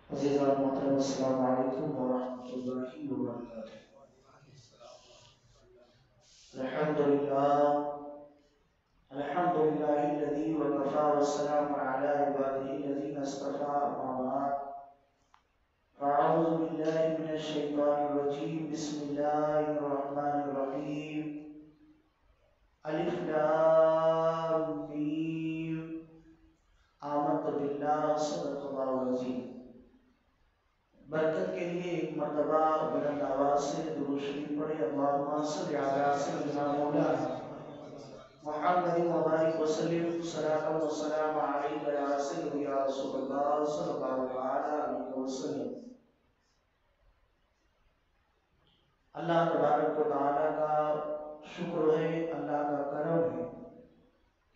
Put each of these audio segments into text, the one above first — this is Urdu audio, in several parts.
عزیزان محترم السلام علیکم ورحمۃ اللہ وبرکاتہ۔ الحمد للہ الذی وکفى والسلام علی عباده الذین اصطفى اما بعد فاعوذ باللہ من الشیطان الرجیم بسم اللہ الرحمن الرحیم الف لام میم آمنت باللہ صدق اللہ العظیم۔ برکت کے لیے ایک مرتبہ بلند آواز سے درود شریف پڑھے۔ اللہم صل علی سیدنا مولانا محمد وبارک وسلم صلاۃ و سلام علیک یا سیدی یا رسول اللہ صلی اللہ علیہ وسلم۔ اللہ تبارک و تعالیٰ کا شکر ہے، اللہ کا کرم ہے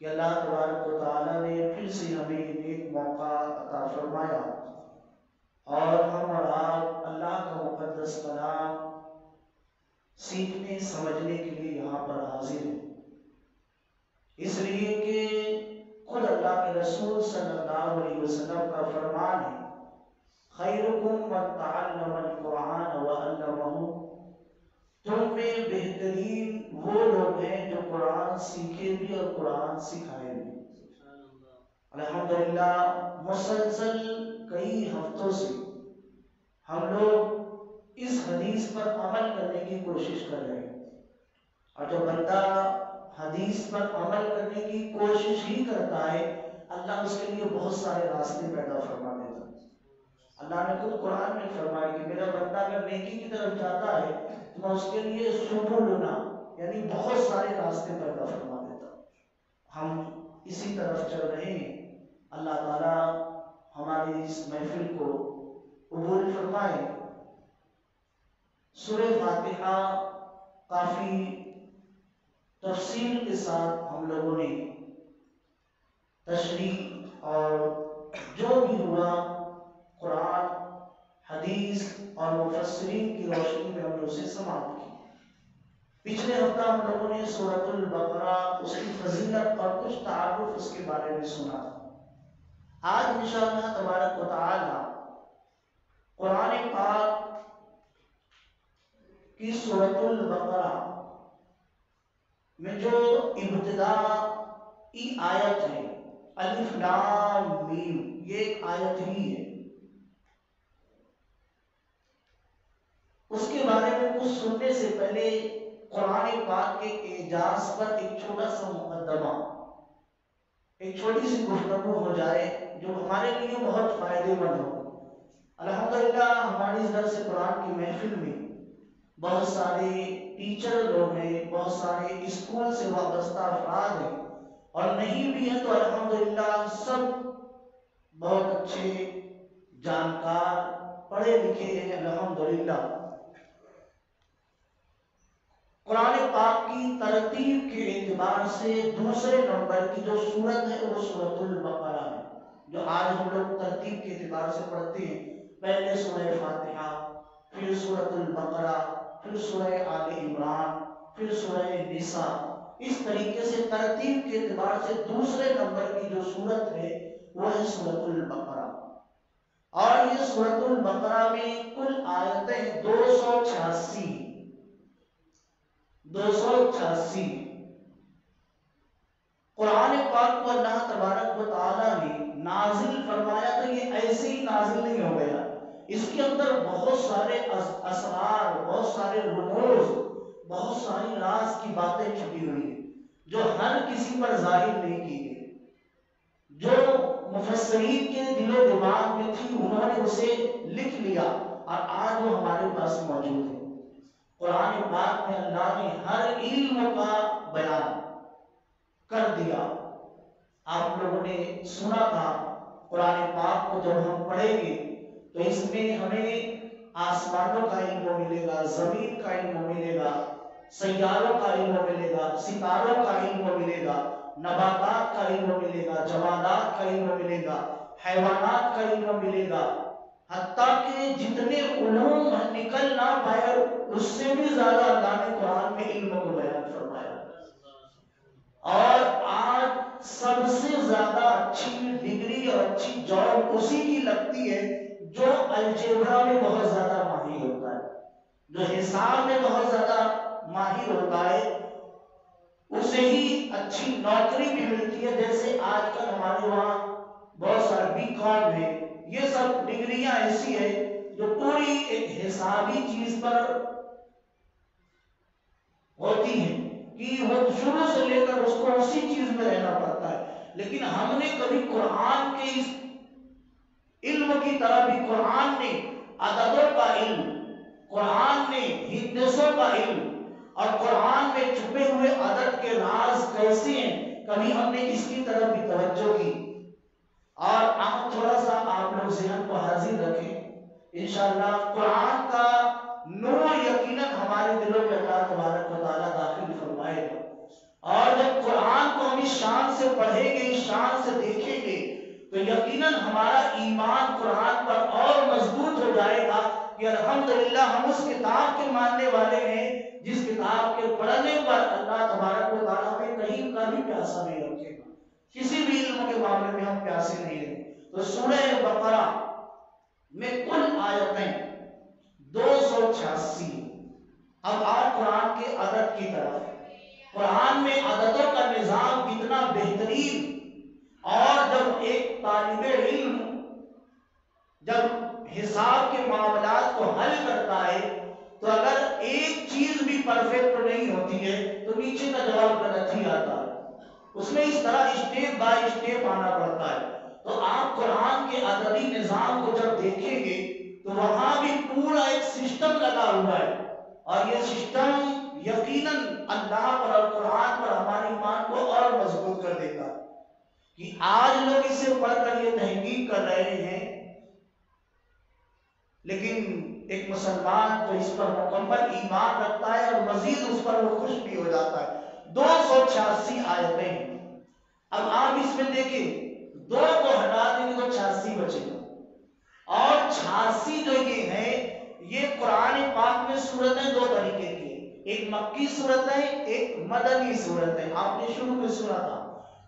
کہ اللہ تبارک و تعالیٰ نے پھر سے ہمیں ایک موقع عطا فرمایا اور ہم اور آپ اللہ کا مقدس کلام سیکھنے سمجھنے کے لیے یہاں پر حاضر ہیں، اس لیے کہ خود اللہ کے رسول صلی اللہ علیہ وسلم کا فرمان ہے، خیرکم من تعلم القرآن وعلمہ، تم میں بہترین وہ لوگ ہیں جو قرآن سیکھے بھی اور قرآن سکھائے بھی۔ الحمدللہ مسلسل کئی ہفتوں سے ہم لوگ اس حدیث پر عمل کرنے کی کوشش کر رہے ہیں، اور جو بندہ حدیث پر عمل کرنے کی کوشش ہی کرتا ہے اللہ اس کے لیے بہت سارے راستے پیدا فرما دیتا ہے۔ اللہ نے خود قرآن میں فرمایا کہ میرا بندہ اگر نیکی کی طرف جاتا ہے تو میں اس کے لیے سبلنا یعنی بہت سارے راستے پیدا فرما دیتا ہوں۔ ہم اسی طرف چل رہے ہیں۔ اللہ تعالیٰ ہماری اس محفل کو قبول فرمائے۔ سورہ فاتحہ کافی تفصیل کے ساتھ ہم لوگوں نے تشریح اور جو بھی ہوا قرآن حدیث اور مفسرین کی روشنی میں ہم نے اسے سماعت کی۔ پچھلے ہفتہ ہم لوگوں نے سورۃ البقرہ، اس کی فضیلت اور کچھ تعارف اس کے بارے میں سنا تھا۔ آج انشاءاللہ تبارک و تعالی قرآن پاک کی سورۃ البقرہ میں جو ابتدائی آیت ہے الف لام میم، یہ ایک آیت ہی ہے، اس کے بارے میں کچھ سننے سے پہلے قرآن پاک کے اعجاز پر ایک چھوٹا سا مقدمہ، ایک چھوٹی سی گفتگو ہو جائے جو ہمارے لیے بہت فائدے مند ہو۔ الحمدللہ ہماری اس درس قرآن کی محفل میں بہت سارے ٹیچر لوگ ہیں، بہت سارے اسکول سے وابستہ افراد ہیں، اور نہیں بھی ہیں تو الحمدللہ سب بہت اچھے جانکار پڑھے لکھے ہیں الحمدللہ۔ قرآن پاک کی ترتیب کے اعتبار سے دوسرے نمبر کی جو سورت ہے وہ سورۃ البقرہ ہے، جو آج ہم لوگ ترتیب کے اعتبار سے پڑھتے ہیں۔ پہلے سورہ فاتحہ، پھر سورۃ البقرہ، پھر سورہ آل عمران، پھر سورہ نساء، اس طریقے سے ترتیب کے اعتبار سے دوسرے نمبر کی جو سورت ہے وہ ہے سورۃ البقرہ۔ اور یہ سورۃ البقرہ میں کل آیتیں 286۔ قرآن پاک کو اللہ تبارک و تعالیٰ نے نازل فرمایا تو یہ ایسے ہی نازل نہیں ہو گیا، اس کے اندر بہت سارے اسرار، بہت سارے رموز، بہت ساری راز کی باتیں چھپی ہوئی ہیں جو ہر کسی پر ظاہر نہیں کی گئی، جو مفسرین کے دل و دماغ میں تھی انہوں نے اسے لکھ لیا اور آج وہ ہمارے پاس موجود ہے۔ قرآن پاک میں اللہ نے ہر علم کا بیان کر دیا۔ آپ لوگوں نے سنا تھا قرآن پاک کو جب ہم پڑھیں گے تو اس میں ہمیں آسمانوں کا علم ملے گا، زمین کا علم ملے گا، سیاروں کا علم ملے گا، ستاروں کا علم ملے گا، نباتات کا علم ملے گا، جمادات کا علم ملے گا، حیوانات کا علم ملے گا، حتیٰ کہ جتنے علوم نکل نہ پائے اس سے بھی زیادہ اللہ نے قرآن میں علم کو بیان فرمایا۔ اور آج سب سے زیادہ اچھی ڈگری اور اچھی جاب اسی کی لگتی ہے جو الجبرا میں بہت زیادہ ماہر ہوتا ہے، جو حساب میں بہت زیادہ ماہر ہوتا ہے، اسے ہی اچھی نوکری بھی ملتی ہے۔ جیسے آج کل ہمارے وہاں بہت سارے بی کام ہے، یہ سب ڈگریاں ایسی ہے جو پوری ایک حسابی چیز پر ہوتی ہیں کہ وہ شروع سے لے کر اس کو اسی چیز میں رہنا پڑتا ہے۔ لیکن ہم نے کبھی قرآن کے اس علم کی طرح بھی، قرآن نے عددوں کا علم، قرآن نے ہندسوں کا علم اور قرآن میں چھپے ہوئے عدد کے راز کیسے ہیں، کبھی ہم نے اس کی طرف بھی توجہ کی۔ اور آپ تھوڑا سا آپ لوگ ذہن کو حاضر رکھیں، انشاءاللہ قرآن کا نور یقیناً ہمارے دلوں میں اللہ تبارک و تعالیٰ داخل فرمائے گا۔ اور جب قرآن کو ہم اس شان سے پڑھیں گے، اس شان سے دیکھیں گے، تو یقیناً ہمارا ایمان قرآن پر اور مضبوط ہو جائے گا کہ الحمدللہ ہم اس کتاب کے ماننے والے ہیں جس کتاب کے پڑھنے پر اللہ تبارک و تعالیٰ ہمیں کہیں کا بھی پیاسا نہیں رکھے گا، کسی بھی علم کے معاملے میں ہم پیاسے نہیں رہیں۔ تو سورہ بقرہ میں کل آیتیں 286۔ اب آج قرآن کے عدد کی طرف۔ قرآن میں عددوں کا نظام کتنا بہترین، اور جب ایک طالب علم جب حساب کے معاملات کو حل کرتا ہے تو اگر ایک چیز بھی پرفیکٹ نہیں ہوتی ہے تو نیچے کا جواب غلط ہی آتا ہے، اس میں اس طرح اسٹیپ بائی اسٹیپ آنا پڑتا ہے۔ تو آپ قرآن کے عددی نظام کو جب دیکھیں گے تو وہاں بھی پورا ایک سسٹم لگا ہوا ہے، اور یہ سسٹم یقیناً اللہ پر اور قرآن پر ہمارے ایمان کو اور مضبوط کر دیتا ہے کہ آج لوگ اسے پڑھ کر یہ تحقیق کر رہے ہیں، لیکن ایک مسلمان تو اس پر مکمل ایمان رکھتا ہے اور مزید اس پر وہ خوش بھی ہو جاتا ہے۔ 286 آیتیں ہیں۔ اب آپ اس میں دیکھیں، 2 کو ہٹا دیں گے تو 86 بچے گا، اور 86 جو یہ ہے، یہ قرآن پاک میں صورتیں 2 طریقے کی ہیں، ایک مکی صورت ہے، ایک مدنی صورت ہے۔ آپ نے شروع میں سنا تھا،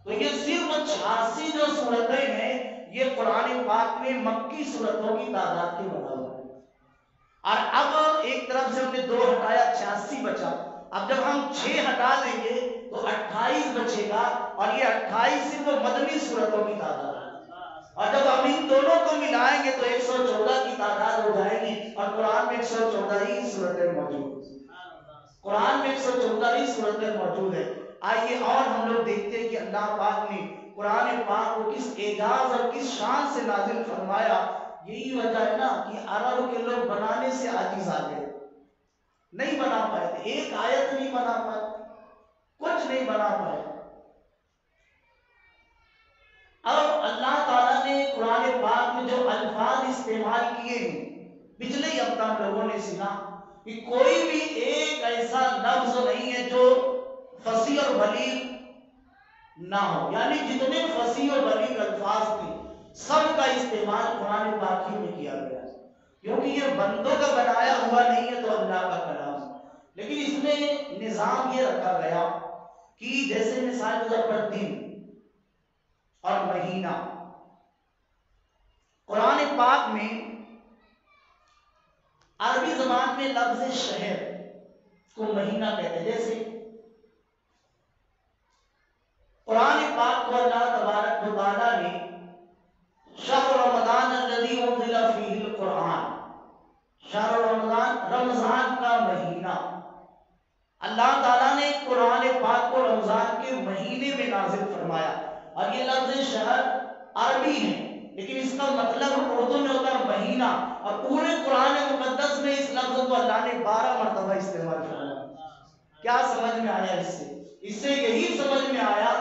تو یہ صرف 86 جو صورتیں ہیں یہ قرآن پاک میں مکی صورتوں کی تعداد کے برابر ہے۔ اور اب ایک طرف سے ہم نے 2 ہٹایا، 86 بچا۔ اب جب ہم 6 ہٹا دیں گے تو 28 بچے گا، اور یہ 28 صرف مدنی صورتوں کی تعداد ہے۔ اور جب ہم ان دونوں کو ملائیں گے تو 114 کی تعداد ہو جائے گی، اور قرآن میں 114 ہی صورتیں موجود ہیں۔ قرآن میں 114 ہی صورتیں موجود ہیں۔ آئیے اور ہم لوگ دیکھتے ہیں کہ اللہ پاک نے قرآن پاک کو کس اعجاز اور کس شان سے نازل فرمایا۔ یہی وجہ ہے نا کہ عرب کے لوگ بنانے سے عاجز آ گئے، نہیں بنا پائے تھے، ایک آیت نہیں بنا پائے، کچھ نہیں بنا پائے۔ اب اللہ تعالیٰ نے قرآن پاک میں جو الفاظ استعمال کیے ہیں، پچھلے ہی ہفتہ ہم لوگوں نے سنا کہ کوئی بھی ایک ایسا لفظ نہیں ہے جو فصیح اور بلیغ نہ ہو، یعنی جتنے فصیح اور بلیغ الفاظ تھے سب کا استعمال قرآن پاک ہی میں کیا گیا، کیونکہ یہ بندوں کا بنایا ہوا نہیں ہے تو اللہ کا کلام۔ لیکن اس میں نظام یہ رکھا گیا کہ جیسے مثال کے طور پر دن اور مہینہ، قرآن پاک میں عربی زبان میں لفظ شہر کو مہینہ کہتے ہیں۔ جیسے قرآن پاک کو اللہ تبارک و تعالیٰ نے شہر رمضان الذی انزل فیہ القرآن، شہر رمضان، رمضان کا مہینہ، اللہ تعالیٰ نے قرآن پاک کو رمضان کے مہینے میں نازل فرمایا۔ اور یہ لفظ شہر عربی ہے، لیکن اس کا مطلب اردو میں ہوتا ہے مہینہ، اور پورے قرآن مقدس میں اس لفظ کو اللہ نے 12 مرتبہ استعمال فرمایا۔ کیا سمجھ میں آیا اس سے یہی سمجھ میں آیا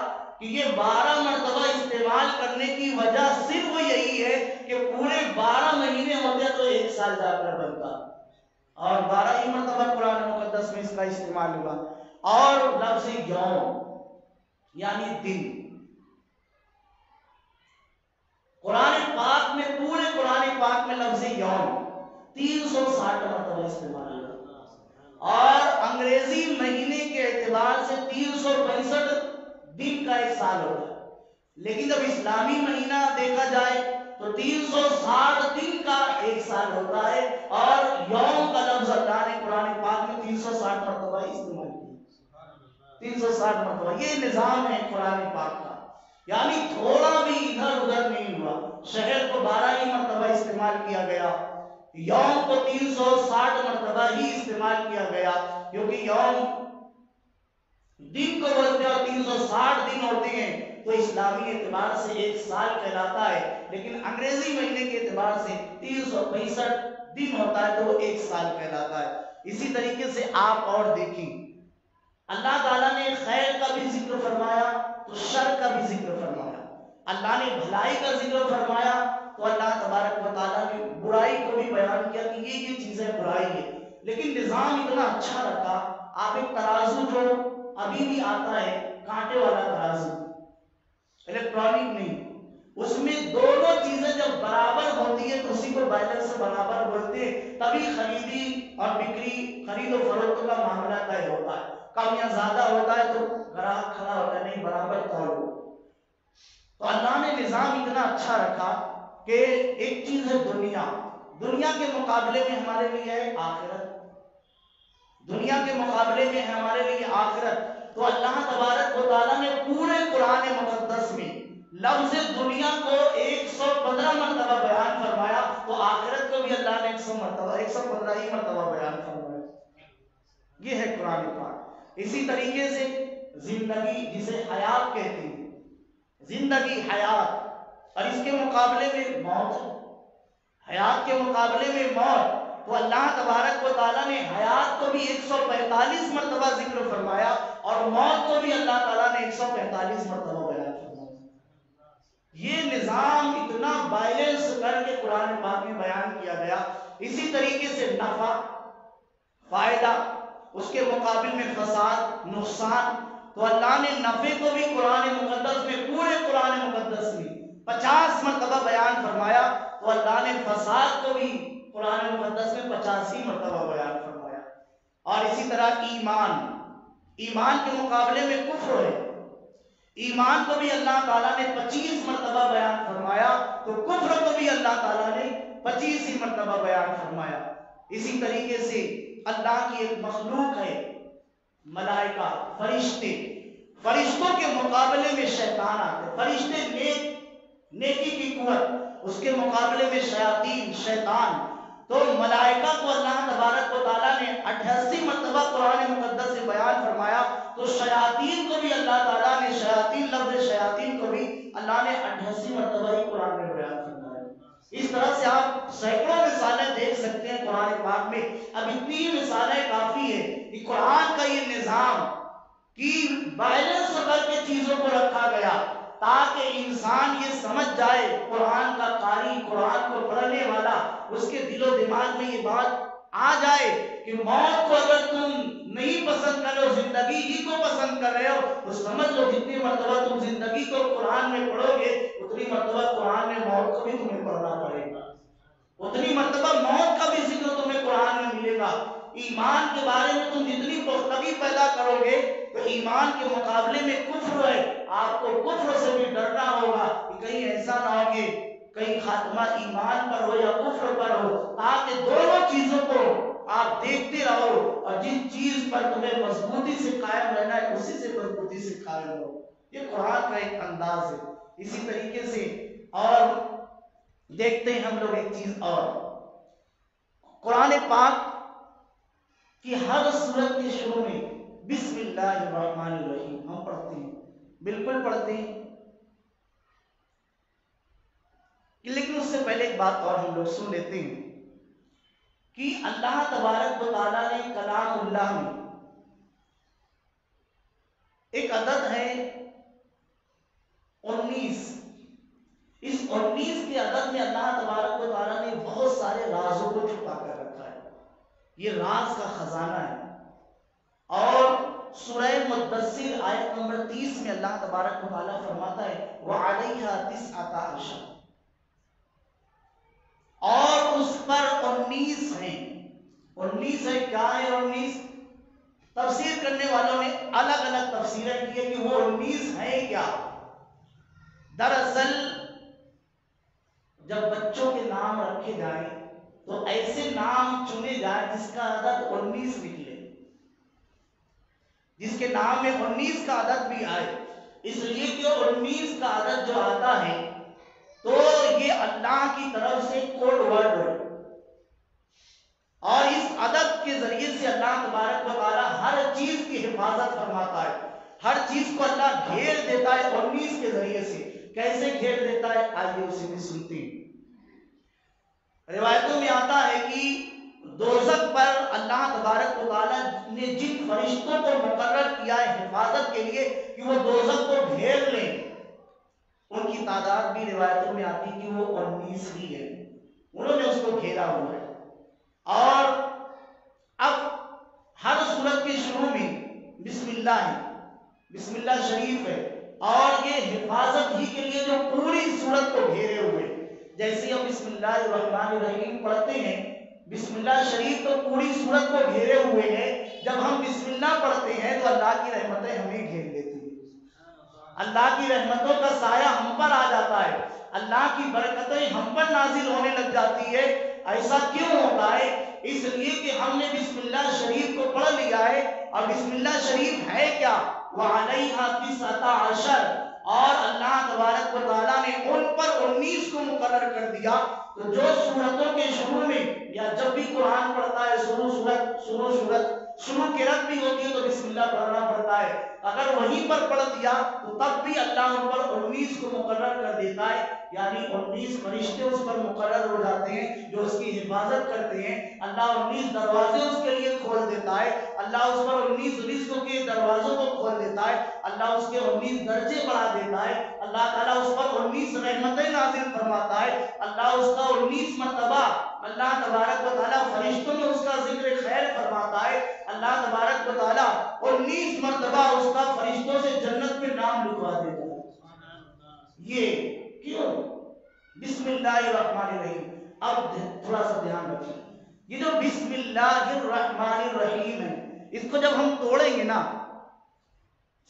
کہ یہ 12 مرتبہ استعمال کرنے کی وجہ صرف یہی ہے کہ پورے 12 مہینے ہوتے تو 1 سال جا کر بنتا، اور 12 ہی مرتبہ قرآن مقدس میں اس کا استعمال ہوا۔ اور لفظ یوم یعنی دن، قرآن پاک میں، پورے قرآن پاک میں لفظ یوم 360 مرتبہ استعمال ہوا، اور انگریزی مہینے کے اعتبار سے 365 دن کا ایک سال ہوتا ہے، لیکن جب اسلامی مہینہ دیکھا جائے تو 360 دن کا ایک سال ہوتا ہے، اور یوم کا لفظ اللہ نے قرآن پاک میں 360 مرتبہ استعمال کیا، 360 مرتبہ۔ یہ نظام ہے قرآن پاک کا، یعنی تھوڑا بھی ادھر ادھر نہیں ہوا۔ شہر کو 12 ہی مرتبہ استعمال کیا گیا، یوم کو 360 مرتبہ ہی استعمال کیا گیا، کیونکہ یوم دن کو بولتے ہیں اور 360 دن ہوتے ہیں، تو اسلامی اعتبار سے ایک سال کہلاتا ہے، لیکن انگریزی مہینے کے اعتبار سے 365 دن ہوتا ہے، تو وہ ایک سال کہلاتا ہے۔ اسی طریقے سے آپ اور دیکھیں، اللہ تعالیٰ نے خیر کا بھی ذکر فرمایا تو شر کا بھی ذکر فرمایا، اللہ نے بھلائی کا ذکر فرمایا تو اللہ تبارک و تعالیٰ نے برائی کو بھی بیان کیا کہ یہ چیزیں برائی ہے، لیکن نظام اتنا اچھا رکھا۔ آپ ایک ترازو جو ابھی بھی آتا ہے، کانٹے والا ترازو، الیکٹرانک نہیں، اس میں دونوں چیزیں جب برابر ہوتی ہے تو اسی کو بیلنس برابر بولتے ہیں، تبھی خریدی اور بکری، خرید و فروخت کا معاملہ طے ہوتا ہے۔ کم یا زیادہ ہوتا ہے تو گراہک کھڑا ہوتا ہے، نہیں برابر تولو۔ تو اللہ نے نظام اتنا اچھا رکھا کہ ایک چیز ہے دنیا، دنیا کے مقابلے میں ہمارے لیے ہے آخرت، دنیا کے مقابلے میں ہے ہمارے لیے آخرت۔ تو اللہ تبارک و تعالیٰ نے پورے قرآن مقدس میں لفظ دنیا کو 115 مرتبہ بیان فرمایا، تو آخرت کو بھی اللہ نے 115 ہی مرتبہ بیان فرمایا۔ یہ ہے قرآن پاک۔ اسی طریقے سے زندگی، جسے حیات کہتے ہیں، زندگی، حیات، اور اس کے مقابلے میں موت ہے، حیات کے مقابلے میں موت، تو اللہ تبارک و تعالیٰ نے حیات کو بھی 145 مرتبہ ذکر فرمایا، اور موت کو بھی اللہ تعالیٰ نے 145 مرتبہ بیان فرمایا۔ یہ نظام اتنا بیلنس کر کے قرآن پاک میں بیان کیا گیا۔ اسی طریقے سے نفع، فائدہ، اس کے مقابل میں فساد، نقصان، تو اللہ نے نفع کو بھی قرآن مقدس میں، پورے قرآن مقدس میں 50 مرتبہ بیان فرمایا، تو اللہ نے فساد کو بھی قرآن مقدس میں 85 مرتبہ بیان فرمایا۔ اور اسی طرح ایمان، ایمان کے مقابلے میں کفر ہے، ایمان کو بھی اللہ تعالیٰ نے 25 مرتبہ بیان فرمایا، تو کفر کو بھی اللہ تعالیٰ نے 25 ہی مرتبہ بیان فرمایا۔ اسی طریقے سے اللہ کی ایک مخلوق ہے ملائکہ، فرشتے، فرشتوں کے مقابلے میں شیطان آتے، فرشتے نیکی کی قوت، اس کے مقابلے میں شیاطین، شیطان۔ تو ملائکہ کو اللہ تبارک و تعالیٰ نے 88 مرتبہ قرآن مقدس سے بیان فرمایا، تو شیاطین کو بھی اللہ تعالیٰ نے، شیاطین، لفظ شیاطین کو بھی اللہ نے 88 مرتبہ ہی قرآن میں بیان فرمایا۔ اس طرح سے آپ سینکڑوں مثالیں دیکھ سکتے ہیں قرآن پاک میں۔ اب اتنی مثالیں کافی ہے کہ قرآن کا یہ نظام کہ بیلنس کر کے چیزوں کو رکھا گیا، تاکہ انسان یہ سمجھ جائے، قرآن کا قاری، قرآن کو پڑھنے والا، اس کے دل و دماغ میں یہ بات آ جائے کہ موت کو اگر تم نہیں پسند کر رہے ہو، زندگی ہی کو پسند کر رہے ہو، تو سمجھ لو جتنی مرتبہ تم زندگی کو قرآن میں پڑھو گے، اتنی مرتبہ قرآن میں موت کو بھی تمہیں پڑھنا پڑے گا، اتنی مرتبہ موت کا بھی ذکر تمہیں قرآن میں ملے گا۔ ایمان کے بارے میں تم جتنی پختگی پیدا کرو گے، تو ایمان کے مقابلے میں کفر ہے، آپ کو کفر سے بھی ڈرنا ہوگا کہ کہیں ایسا نہ ہو کہ کہیں خاتمہ ایمان پر ہو یا کفر پر ہو، تاکہ دونوں چیزوں کو آپ دیکھتے رہو، اور جس چیز پر تمہیں مضبوطی سے قائم رہنا ہے اسی سے مضبوطی سے قائم رہو۔ یہ قرآن کا ایک انداز ہے۔ اسی طریقے سے اور دیکھتے ہیں ہم لوگ ایک چیز اور، قرآن پاک کی ہر سورت کے شروع میں بسم اللہ الرحمن الرحیم ہم پڑھتے ہیں، بالکل پڑھتے ہیں، لیکن اس سے پہلے ایک بات اور ہم لوگ سن لیتے ہیں کہ اللہ تبارک و تعالیٰ نے کلام اللہ میں ایک عدد ہے 19، اس 19 کے عدد میں اللہ تبارک و تعالیٰ نے بہت سارے رازوں کو چھپا کر رکھا ہے، یہ راز کا خزانہ ہے۔ اور سورہ مدثر آیت نمبر 30 میں اللہ تبارک و تعالیٰ فرماتا ہے وَعَلَيْهَا 19، اور اس پر 19 ہیں۔ 19 ہے، کیا ہے 19؟ تفسیر کرنے والوں نے الگ الگ تفسیریں کی ہے کہ وہ 19 ہیں کیا۔ دراصل جب بچوں کے نام رکھے جائیں تو ایسے نام چنے جائیں جس کا عدد 19 نکلے، جس کے نام میں 19 کا عدد بھی آئے، اس لیے کہ 19 کا عدد جو آتا ہے تو یہ اللہ کی طرف سے کوڈ ورڈ ہے، اور اس عدد کے ذریعے سے اللہ تبارک و تعالی ہر چیز کی حفاظت فرماتا ہے، ہر چیز کو اللہ گھیر دیتا ہے 19 کے ذریعے سے۔ کیسے گھیر دیتا ہے آئیے اسے بھی سنتے ہیں۔ روایتوں میں آتا ہے کہ دوزخ پر اللہ تبارک و تعالی نے جن فرشتوں کو مقرر کیا ہے حفاظت کے لیے کہ وہ دوزخ کو گھیر لیں، ان کی تعداد بھی روایتوں میں آتی کہ وہ 19 ہی ہے، انہوں نے اس کو گھیرا ہوا ہے۔ اور اب ہر سورت کے شروع میں بسم اللہ ہے، بسم اللہ شریف ہے، اور یہ حفاظت ہی کے لیے جو پوری سورت کو گھیرے ہوئے، جیسے ہم بسم اللہ الرحمن الرحیم پڑھتے ہیں، بسم اللہ شریف تو پوری سورت کو گھیرے ہوئے ہیں، جب ہم بسم اللہ پڑھتے ہیں تو اللہ کی رحمتیں ہمیں گھیر لیتی ہیں، اللہ کی رحمتوں کا سایہ ہم پر آ جاتا ہے، اللہ کی برکتیں ہم پر نازل ہونے لگ جاتی ہے۔ ایسا کیوں ہوتا ہے؟ اس لیے کہ ہم نے بسم اللہ شریف کو پڑھ لیا ہے، اور بسم اللہ شریف ہے کیا؟ وَعَلَيْهَا 19، اور اللہ تبارک و تعالیٰ نے ان پر 19 کو مقرر کر دیا۔ تو جو سورتوں کے شروع میں یا جب بھی قرآن پڑھتا ہے شروع قرأت بھی ہوتی ہے تو بسم اللہ پڑھنا پڑتا ہے، اگر وہیں پر پڑھ دیا تو تب بھی اللہ ان پر 19 کو مقرر کر دیتا ہے، یعنی 19 فرشتے اس پر مقرر ہو جاتے ہیں جو اس کی حفاظت کرتے ہیں۔ اللہ 19 دروازے اس کے لیے کھول دیتا ہے، اللہ اس پر 19 رزق کے دروازوں کو کھول دیتا ہے، اللہ اس کے 19 درجے بڑھا دیتا ہے، اللہ تعالیٰ اس پر 19 رحمتیں نازل فرماتا ہے، اللہ اس کا 19 مرتبہ اللہ تبارک و تعالیٰ فرشتوں میں اس کا ذکر خیر فرماتا ہے، اللہ تبارک و تعالیٰ 19 مرتبہ اس کا فرشتوں سے جنت میں نام لکھوا دیتا ہے۔ یہ کیوں؟ بسم اللہ الرحمن الرحیم۔ اب تھوڑا سا دھیان رکھیں، یہ جو بسم اللہ الرحمن الرحیم ہے، اس کو جب ہم توڑیں گے نا،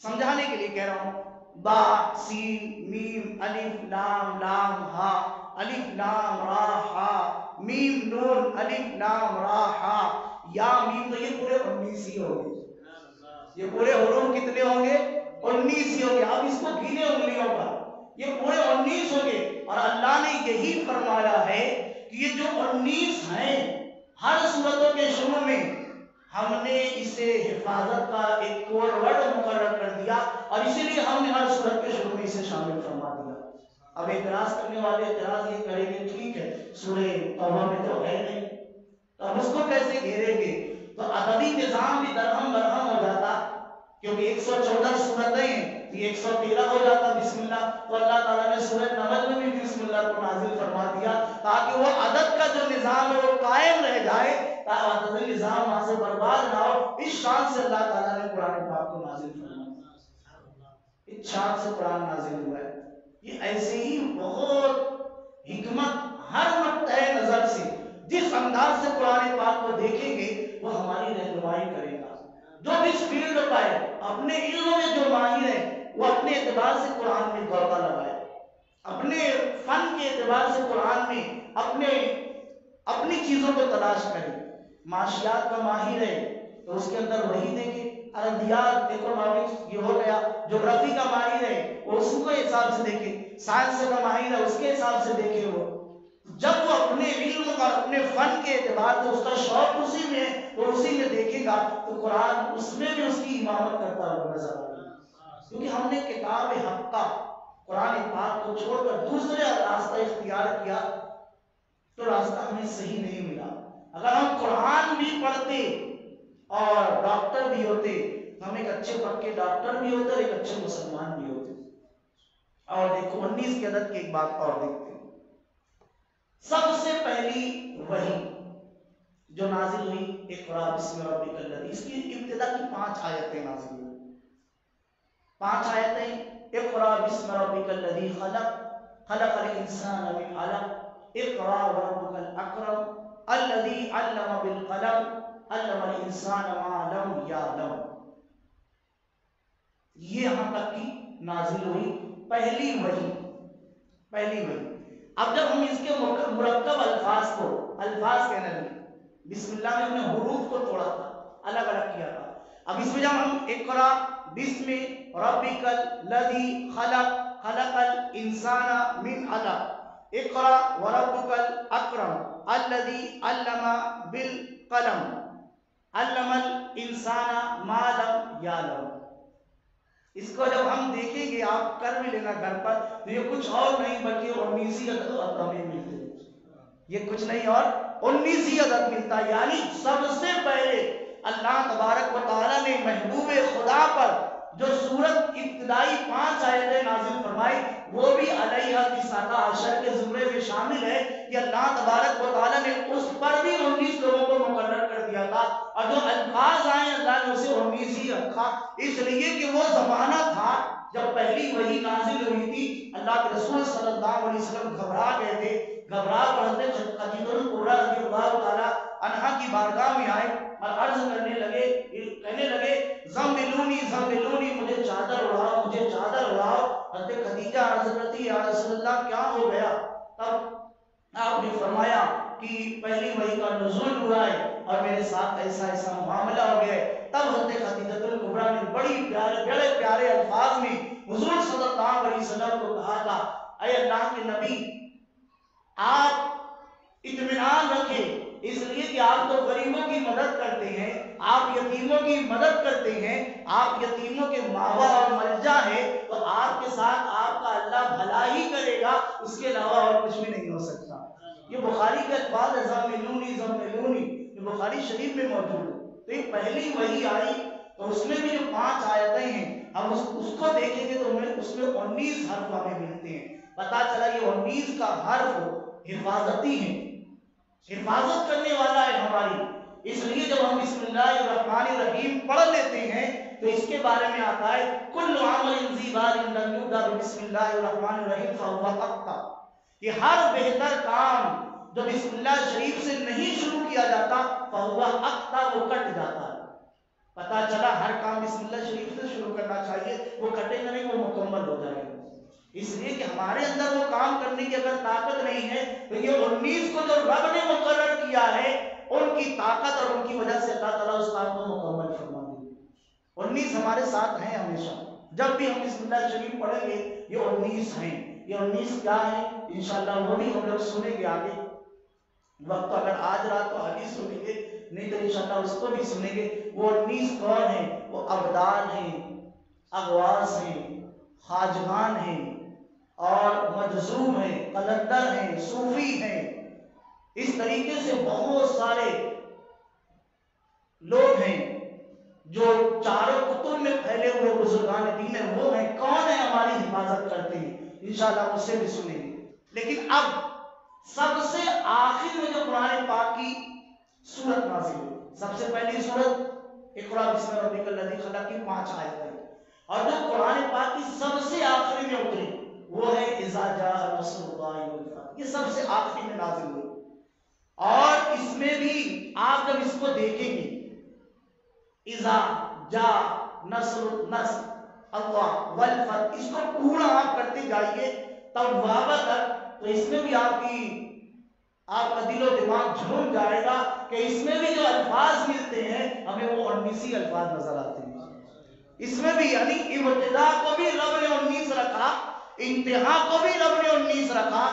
سمجھانے کے لیے کہہ رہا ہوں، با سین میم الف لام لام ہا، الف لام را ہا، میم نون الف لام را ہا، یا میم، تو یہ پورے 19 ہی ہوں گے، یہ پورے حروف کتنے ہوں گے؟ 19 ہی ہوں گے۔ اب اس کو گینے انگلیوں کا، یہ پورے 19 ہوں گے، اور اللہ نے یہی فرمایا ہے کہ یہ جو 19 ہیں ہر سورتوں کے شروع میں ہم نے اسے حفاظت کا ایک کوڈ ورڈ مقرر کر دیا، اور اسی لیے ہم نے ہر سورت کے شروع میں اسے شامل فرما دیا۔ اب اعتراض کرنے والے اعتراض یہ کریں گے، ٹھیک ہے سورہ توبہ میں تو ہے نہیں، تو اب اس کو کیسے گھیریں گے؟ تو عددی نظام بھی درہم برہم ہو جاتا، کیونکہ 114 سورتیں ہیں، یہ 113 ہو جاتا بسم اللہ، تو اللہ تعالیٰ نے سورہ نمل میں بھی بسم اللہ کو نازل فرما دیا تاکہ وہ عدد کا جو نظام ہے وہ قائم رہ جائے، تاکہ عددی نظام وہاں سے برباد نہ ہو۔ اس شان سے اللہ تعالیٰ نے قرآن پاک کو نازل فرمایا، اس شان سے قرآن نازل ہوا ہے۔ یہ ایسے ہی بہت حکمت ہر نقطۂ نظر سے جس انداز سے قرآن پاک کو دیکھیں گے وہ ہماری رہنمائی کرے گا۔ جو بھی اس فیلڈ پہ اپنے علم میں جو ماہر ہے وہ اپنے اعتبار سے قرآن میں غوطہ لگائے، اپنے فن کے اعتبار سے قرآن میں اپنی چیزوں کو تلاش کرے۔ معاشیات کا ماہر ہے تو اس کے اندر وہی دیکھے، ارضیات اکنامکس یہ ہو گیا، جغرافی کا ماہر ہے وہ اس کو حساب سے دیکھے، سائنس کا ماہر ہے اس کے حساب سے دیکھے۔ وہ جب وہ اپنے علم اور اپنے فن کے اعتبار سے اس کا شوق اسی میں اور اسی میں دیکھے گا تو قرآن اس میں بھی اس کی امامت کرتا ہوا نظر آئے گا، کیونکہ ہم نے کتاب حق کا قرآن پاک کو چھوڑ کر دوسرے راستہ اختیار کیا تو راستہ ہمیں صحیح نہیں ملا۔ اگر ہم قرآن بھی پڑھتے اور ڈاکٹر بھی ہوتے تو ہم ایک اچھے پکے ڈاکٹر بھی ہوتے اور ایک اچھے مسلمان بھی ہوتے۔ اور دیکھو 19 کی عدد کی ایک بات اور دیکھتے ہیں، سب سے پہلی وحی جو نازل ہوئی اقرا بسم ربک الذی، اس کی ابتدا کی 5 آیتیں نازل ہوئی، 5 آیتیں، اقرا بسم ربک الذی خلق، خلق الانسان من علق، اقرا وربک الاکرم الذی علم بالقلم، علم الانسان ما لم یعلم۔ یہ یہاں تک کی نازل ہوئی پہلی وحی، پہلی وحی۔ اب جب ہم اس کے مرکب الفاظ کو الفاظ کہنے لگے، بسم اللہ میں ہم نے حروف کو توڑا تھا، الگ الگ کیا تھا۔ اب اس میں جب ہم اقرا بسم ربک الذی خلق خلق الانسان من علق، اقرا وربک الاکرم الذی علم بالقلم علم الانسان ما لم یعلم۔ اس کو جب ہم دیکھیں گے، آپ کر بھی لینا گھر پر، تو یہ کچھ اور نہیں بلکہ 19 عدد ہمیں ملتے ہیں۔ یہ کچھ نہیں اور 19 عدد ملتا ہے، یعنی سب سے پہلے اللہ تبارک و تعالیٰ نے محبوب خدا پر جو سورت ابتدائی 5 آیتیں نازل فرمائی، وہ بھی علیہ تسعۃ عشر کے زمرے میں شامل ہے کہ اللہ تبارک و تعالیٰ نے اس پر بھی 19 لوگوں کو مقرر کر دیا تھا، اور جو الفاظ آئے اللہ نے اسے 19 ہی رکھا، اس لیے کہ وہ زمانہ تھا جب پہلی وحی نازل ہوئی تھی۔ اللہ کے رسول صلی اللہ علیہ وسلم گھبرا گئے تھے، گھبرا کر حضرت خدیجہ الکبریٰ رضی اللہ تعالی عنہا کی بارگاہ میں آئے اور عرض کرنے لگے، کہنے لگے زملونی زملونی، مجھے چادر اڑاؤ مجھے چادر اڑاؤ۔ حضرت خدیجہ عرض کرتی یا رسول اللہ کیا ہو گیا؟ تب آپ نے فرمایا کہ پہلی وحی کا نزول ہوا ہے اور میرے ساتھ ایسا ایسا معاملہ ہو گیا ہے۔ تب حضرت خدیجہ الکبریٰ نے بڑے پیارے الفاظ میں حضور صلی اللہ علیہ وسلم کو کہا تھا، اے اللہ کے نبی، آپ اطمینان رکھیں، اس لیے کہ آپ تو غریبوں کی مدد کرتے ہیں، آپ یتیموں کی مدد کرتے ہیں، آپ یتیموں کے ماوا اور ملجا ہیں، تو آپ کے ساتھ آپ کا اللہ بھلا ہی کرے گا، اس کے علاوہ اور کچھ بھی نہیں ہو سکتا۔ یہ بخاری کے الفاظ ہے، زملونی زملونی، یہ بخاری شریف میں موجود ہے۔ تو یہ پہلی وحی آئی تو اس میں بھی جو 5 آیتیں ہیں، ہم اس کو دیکھیں گے تو اس میں 19 حرف ہمیں ملتے ہیں۔ پتا چلا یہ 19 کا حرف حفاظتی ہے، حفاظت کرنے والا ہے ہماری۔ اس لیے جب ہم بسم اللہ الرحمن الرحیم پڑھ لیتے ہیں تو اس کے بارے میں آتا ہے کل عمل ذی بال لم یبدأ بسم اللہ الرحمن الرحیم فهو اخطا، یہ ہر بہتر کام جو بسم اللہ شریف سے نہیں شروع کیا جاتا فهو اخطا، وہ کٹ جاتا ہے۔ پتا چلا ہر کام بسم اللہ شریف سے شروع کرنا چاہیے، وہ کٹے گا نہیں، وہ مکمل ہو جائے گا۔ اس لیے کہ ہمارے اندر وہ کام کرنے کی اگر طاقت نہیں ہے تو یہ 19 کو جو رب نے مقرر کیا ہے، ان کی طاقت اور ان کی وجہ سے اللہ تعالیٰ اس کام کو مکمل فرما دے گا۔ 19 ہمارے ساتھ ہیں ہمیشہ، جب بھی ہم بسم اللہ شریف پڑھیں گے یہ 19 ہیں۔ یہ 19 کیا ہیں انشاءاللہ وہ بھی ہم لوگ سنیں گے آگے، وقت اگر آج رات تو حدیث سنیں گے، نہیں تو انشاءاللہ اس کو بھی سنیں گے۔ وہ 19 کون ہیں؟ وہ ابدال ہیں، اغواس ہیں، خواجگان ہیں اور مجذوب ہیں، قلندر ہیں، صوفی ہیں۔ اس طریقے سے بہت سارے لوگ ہیں جو چاروں کتب میں پھیلے ہوئے بزرگان دین ہیں، وہ ہیں کون ہیں ہماری حفاظت کرتے ہیں، انشاءاللہ اس سے بھی سنیں گے۔ لیکن اب سب سے آخر میں جو قرآن پاک کی سورت نازل ہوئی، سب سے پہلی سورت اقرا بسم ربک الذی خلق کی 5 آیتیں، اور جو قرآن پاک کی سب سے آخری میں اتری وہ ہے اذا جاء نصر اللہ والفتح، یہ سب سے آخری میں نازل ہوئی۔ اور اس میں بھی آپ جب اس کو دیکھیں گے، اذا جاء نصر اللہ والفتح، اس کو پورا آپ کرتے جائیے توابہ تک، تو اس میں بھی آپ کا دل و دماغ جھوم جائے گا کہ اس میں بھی جو الفاظ ملتے ہیں ہمیں وہ 19 الفاظ نظر آتے ہیں۔ اس میں بھی یعنی ابتدا کو بھی رب نے 19 رکھا، انتہا کو بھی رب نے 19 رکھا،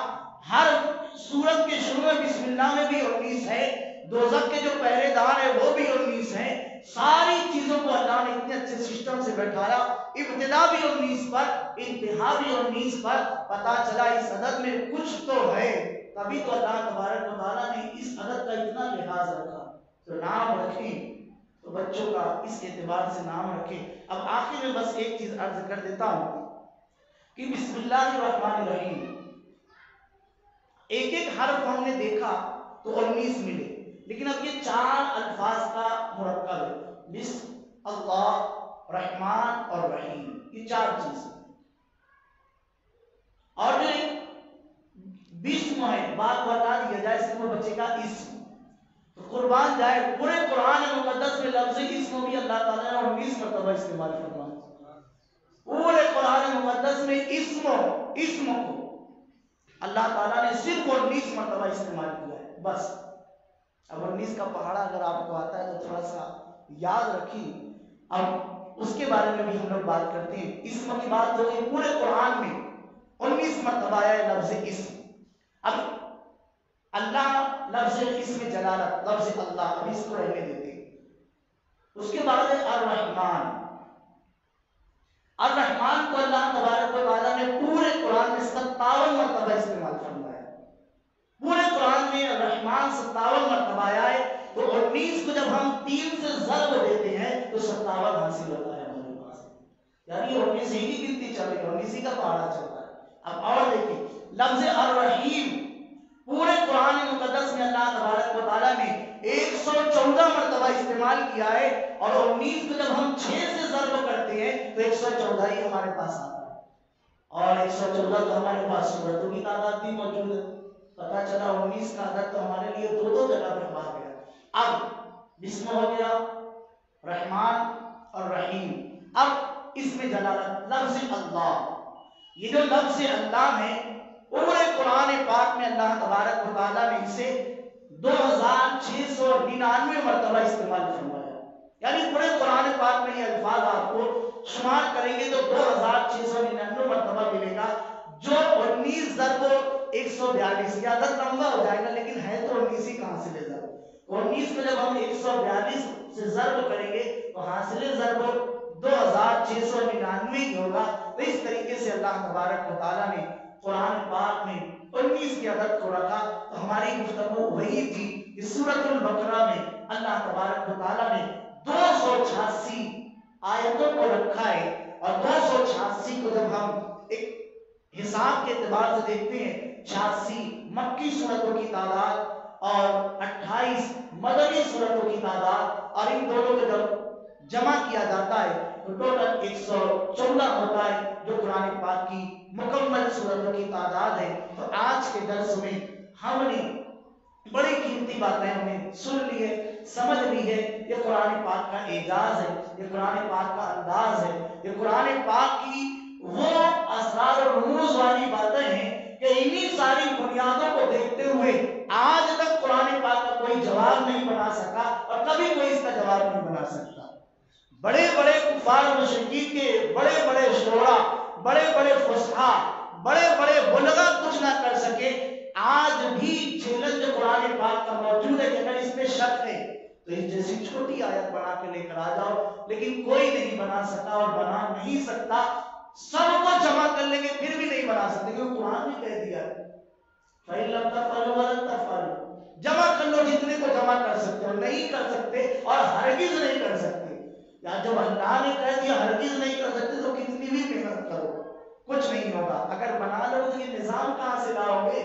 ہر سورت کے شروع میں بسم اللہ میں بھی 19 ہے، دوزخ کے جو پہرے دار ہیں وہ بھی 19 ہیں۔ ساری چیزوں کو اللہ نے اتنے اچھے سسٹم سے بیٹھایا، ابتدا بھی 19 پر، انتہا بھی 19 پر۔ پتا چلا اس عدد میں کچھ تو ہے، تبھی تو اللہ تبارک و تعالیٰ نے اس عدد کا اتنا لحاظ رکھا۔ تو نام رکھیں تو بچوں کا اس اعتبار سے نام رکھیں۔ اب آخر میں بس ایک چیز عرض کر دیتا ہوں کہ بسم اللہ الرحمن الرحیم، ایک ایک حرف ہم نے دیکھا تو 19 ملے، لیکن اب یہ 4 الفاظ کا مرکب ہے، بسم اللہ رحمان اور رحیم، یہ 4 چیزیں۔ اور جو بسم ہے، بات بتا دیا جائے اس میں بچے کا اسم، تو قربان جائے پورے قرآن مقدس میں لفظ اسم بھی اللہ تعالیٰ نے 19 مرتبہ استعمال فرمایا۔ پورے قرآن مقدس میں اسم کو اللہ تعالیٰ نے صرف 19 مرتبہ استعمال کیا ہے بس. اب 19 کا پہاڑا اگر آپ کو آتا ہے تو تھوڑا سا یاد رکھیے. اب اس کے بارے میں بھی ہم لوگ بات کرتے ہیں. اسم کی بات ہو گئی. پورے قرآن میں 19 مرتبہ ہے لفظ اسم. اب اللہ لفظ اسم جلالت، لفظ اللہ، اب اس کو رہنے دیتے ہیں. اس کے بعد ہے الرحمن. الرحمن کو اللہ تبارک و تعالیٰ نے پورے قرآن میں 57 مرتبہ استعمال فرمایا. پورے قرآن میں الرحمن 57 مرتبہ آیا ہے. تو 19 کو جب ہم 3 سے ضرب دیتے ہیں تو 57 حاصل ہوتا ہے ہمارے پاس. یعنی 19 ہی کی گنتی چل رہی ہے، 19 ہی کا پہاڑا چلتا ہے. اب اور دیکھیں لفظ الرحیم پورے قرآن مقدس میں اللہ تبارک و تعالیٰ نے 114 مرتبہ استعمال کیا ہے. اور 19 کو جب ہم 6 سے ضرب کرتے ہیں تو 114 ہی ہمارے پاس آتا ہے. اور 114 تو ہمارے پاس سورتوں کی تعداد بھی موجود ہے. پتا چلا 19 کا عدد تو ہمارے لیے دو جگہ پہ آ گیا. اب بسم ہو گیا، رحمان اور رحیم. اب اس میں جلالت لفظ اللہ. یہ جو لفظ اللہ ہے پورے قرآن پاک میں اللہ تبارک و تعالیٰ نے اسے 2699 مرتبہ استعمال فرمایا. یعنی پورے قرآن پاک میں یہ الفاظ آپ کو شمار کریں گے تو 2699 مرتبہ ملے گا. جو 19 ضرب 142 یہ عدد لمبا ہو جائے گا لیکن ہے تو 19 ہی کہاں سے لے ضرب. 19 کو جب ہم 142 سے ضرب کریں گے تو حاصل ضرب 2699 ہی ہوگا. تو اس طریقے سے اللہ تبارک و تعالیٰ نے قرآن پاک میں 19 کی عدد کو رکھا. تو ہماری گفتگو وہی تھی کہ سورۃ البقرہ میں اللہ تبارک و تعالیٰ نے 286 آیتوں کو رکھا ہے. اور 286 کو جب ہم ایک حساب کے اعتبار سے دیکھتے ہیں 86 مکی سورتوں کی تعداد اور 28 مدنی سورتوں کی تعداد اور ان دونوں کو جب جمع کیا جاتا ہے تو ٹوٹل 114 ہوتا ہے جو قرآن پاک کی مکمل سورتوں کی تعداد ہے. تو آج کے درس میں ہم نے بڑی قیمتی باتیں ہم نے سن لی ہے، سمجھ لی ہے. یہ قرآن پاک کا اعجاز ہے، یہ قرآن پاک کا انداز ہے، یہ قرآن پاک کی وہ اسرار و رموز والی باتیں ہیں کہ انہی ساری بنیادوں کو دیکھتے ہوئے آج تک قرآن پاک کا کوئی جواب نہیں بنا سکا اور کبھی کوئی اس کا جواب نہیں بنا سکتا. بڑے بڑے کفار و مشرکین کے بڑے بڑے شعرا، بڑے بڑے فصحا، بڑے بڑے بلغا کچھ نہ کر سکے. آج بھی چیلنج جو قرآن پاک کا موجود ہے کہ اگر اس میں شک ہے تو اس جیسی چھوٹی آیت بنا کے لے کر آ جاؤ. لیکن کوئی نہیں بنا سکا اور بنا نہیں سکتا. سب کو جمع کر لیں گے پھر بھی نہیں بنا سکتے کیونکہ قرآن نے کہہ دیا فَإِن لَمْ تَفْعَلُوا وَلَن تَفْعَلُوا. جمع کر لو جتنے کو جمع کر سکتے ہو. نہیں کر سکتے اور ہرگز نہیں کر سکتے. یا جب اللہ نے کہہ دیا ہرگز نہیں کر سکتے تو کتنی بھی محنت کرو کچھ نہیں ہوگا. اگر بنا لو تو یہ نظام کہاں سے لاؤ گے؟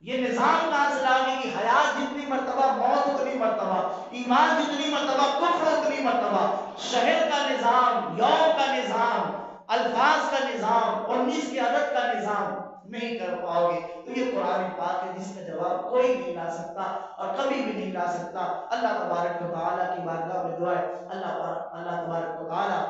یہ نظام کہاں سے لاؤ گے کہ حیات جتنی مرتبہ موت اتنی مرتبہ، ایمان جتنی مرتبہ کفر اتنی مرتبہ، شہر کا نظام، یوم کا نظام، الفاظ کا نظام، 19 کی عدد کا نظام نہیں کر پاؤ گے. تو یہ قرآن پاک ہے جس کا جواب کوئی نہیں لا سکتا اور کبھی بھی نہیں لا سکتا. اللہ تبارک و تعالیٰ کی بارگاہ میں دعا ہے اللہ تبارک و تعالیٰ